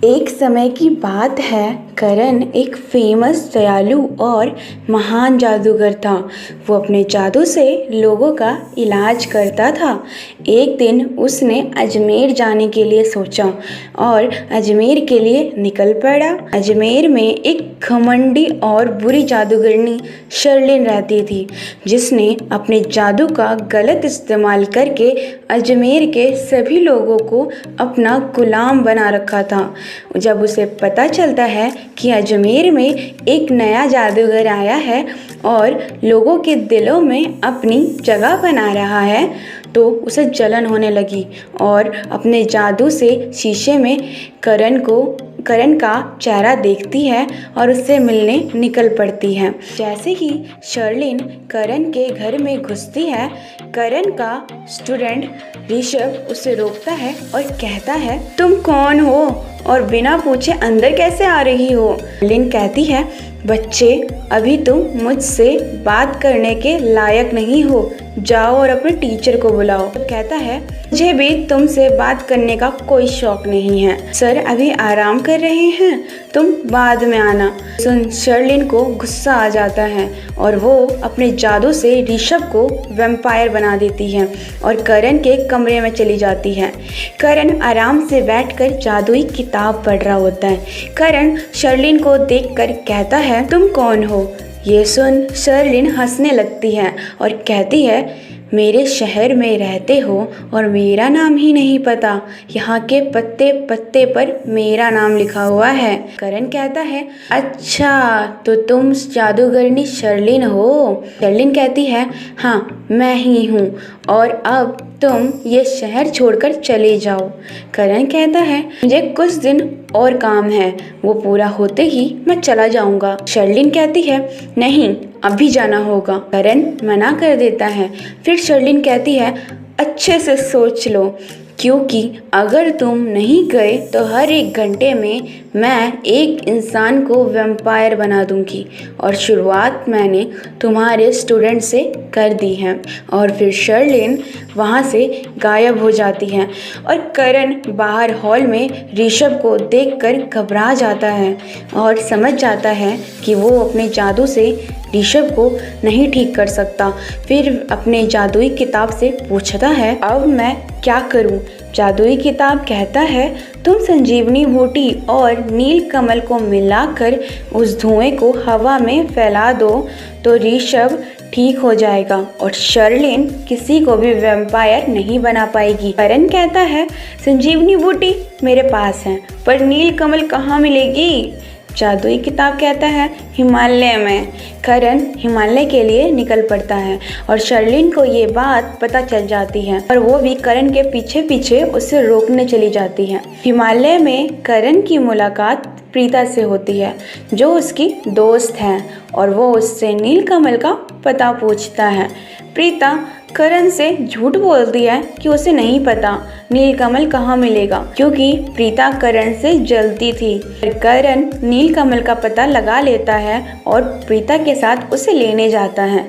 एक समय की बात है। करण एक फेमस दयालु और महान जादूगर था। वो अपने जादू से लोगों का इलाज करता था। एक दिन उसने अजमेर जाने के लिए सोचा और अजमेर के लिए निकल पड़ा। अजमेर में एक घमंडी और बुरी जादूगरनी शर्लिन रहती थी, जिसने अपने जादू का गलत इस्तेमाल करके अजमेर के सभी लोगों को अपना गुलाम बना रखा था। जब उसे पता चलता है कि अजमेर में एक नया जादूगर आया है और लोगों के दिलों में अपनी जगह बना रहा है, तो उसे जलन होने लगी और अपने जादू से शीशे में करण का चेहरा देखती है और उससे मिलने निकल पड़ती है। जैसे ही शर्लिन करण के घर में घुसती है, करण का स्टूडेंट ऋषभ उसे रोकता है और कहता है, तुम कौन हो और बिना पूछे अंदर कैसे आ रही हो? शर्लिन कहती है, बच्चे, अभी तुम मुझसे बात करने के लायक नहीं हो, जाओ और अपने टीचर को बुलाओ। तो कहता है, मुझे भी तुमसे बात करने का कोई शौक नहीं है, सर अभी आराम कर रहे हैं, तुम बाद में आना। सुन शर्लिन को गुस्सा आ जाता है और वो अपने जादू से ऋषभ को वैम्पायर बना देती है और करण के कमरे में चली जाती है। करण आराम से बैठकर जादुई किताब पढ़ रहा होता है। करण शर्लिन को देखकर कहता है, तुम कौन हो? ये सुन शर्लिन हंसने लगती है और कहती है, मेरे शहर में रहते हो और मेरा नाम ही नहीं पता, यहाँ के पत्ते पत्ते पर मेरा नाम लिखा हुआ है। करण कहता है, अच्छा तो तुम जादूगरनी शर्लिन हो? शर्लिन कहती है, हाँ मैं ही हूँ और अब तुम ये शहर छोड़कर चले जाओ। करण कहता है, मुझे कुछ दिन और काम है, वो पूरा होते ही मैं चला जाऊंगा। शर्लिन कहती है, नहीं अभी जाना होगा। करण मना कर देता है। फिर शर्लिन कहती है, अच्छे से सोच लो, क्योंकि अगर तुम नहीं गए तो हर एक घंटे में मैं एक इंसान को वैम्पायर बना दूंगी और शुरुआत मैंने तुम्हारे स्टूडेंट से कर दी है। और फिर शर्लिन वहाँ से गायब हो जाती है और करण बाहर हॉल में ऋषभ को देखकर घबरा जाता है और समझ जाता है कि वो अपने जादू से ऋषभ को नहीं ठीक कर सकता। फिर अपने जादुई किताब से पूछता है, अब मैं क्या करूं? जादुई किताब कहता है, तुम संजीवनी बूटी और नील कमल को मिलाकर उस धुएं को हवा में फैला दो तो ऋषभ ठीक हो जाएगा और शर्लिन किसी को भी वैम्पायर नहीं बना पाएगी। करण कहता है, संजीवनी बूटी मेरे पास है, पर नील कमल कहाँ मिलेगी? जादुई किताब कहता है, हिमालय में। करण हिमालय के लिए निकल पड़ता है और शर्लिन को ये बात पता चल जाती है और वो भी करण के पीछे पीछे उसे रोकने चली जाती है। हिमालय में करण की मुलाकात प्रीता से होती है, जो उसकी दोस्त है, और वो उससे नीलकमल का पता पूछता है। प्रीता करण से झूठ बोलती है कि उसे नहीं पता नीलकमल कहाँ मिलेगा, क्योंकि प्रीता करण से जलती थी। करण नीलकमल का पता लगा लेता है और प्रीता के साथ उसे लेने जाता है।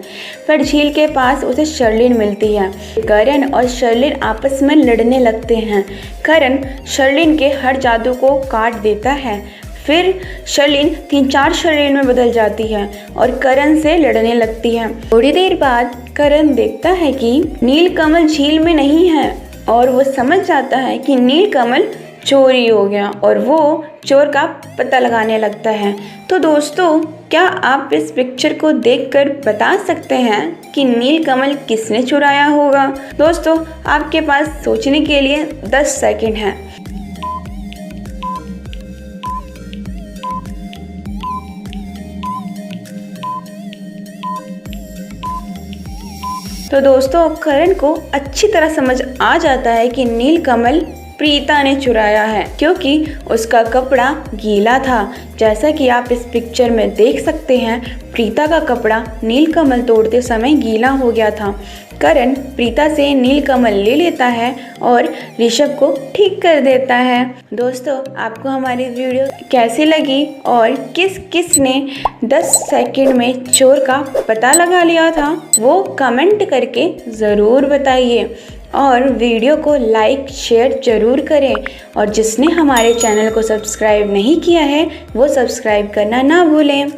पर झील के पास उसे शर्लिन मिलती है। करण और शर्लिन आपस में लड़ने लगते हैं। करण शर्लिन के हर जादू को काट देता है। फिर शर्लिन 3-4 शर्लिन में बदल जाती है और करण से लड़ने लगती है। थोड़ी देर बाद करण देखता है कि नीलकमल झील में नहीं है और वो समझ जाता है कि नीलकमल चोरी हो गया और वो चोर का पता लगाने लगता है। तो दोस्तों, क्या आप इस पिक्चर को देखकर बता सकते हैं कि नीलकमल किसने चुराया होगा? दोस्तों, आपके पास सोचने के लिए 10 सेकंड हैं। तो दोस्तों, करण को अच्छी तरह समझ आ जाता है कि नीलकमल प्रीता ने चुराया है, क्योंकि उसका कपड़ा गीला था। जैसा कि आप इस पिक्चर में देख सकते हैं, प्रीता का कपड़ा नीलकमल तोड़ते समय गीला हो गया था। करण प्रीता से नीलकमल ले लेता है और ऋषभ को ठीक कर देता है। दोस्तों, आपको हमारी वीडियो कैसी लगी और किस किस ने 10 सेकंड में चोर का पता लगा लिया था, वो कमेंट करके ज़रूर बताइए और वीडियो को लाइक शेयर ज़रूर करें। और जिसने हमारे चैनल को सब्सक्राइब नहीं किया है वो सब्सक्राइब करना ना भूलें।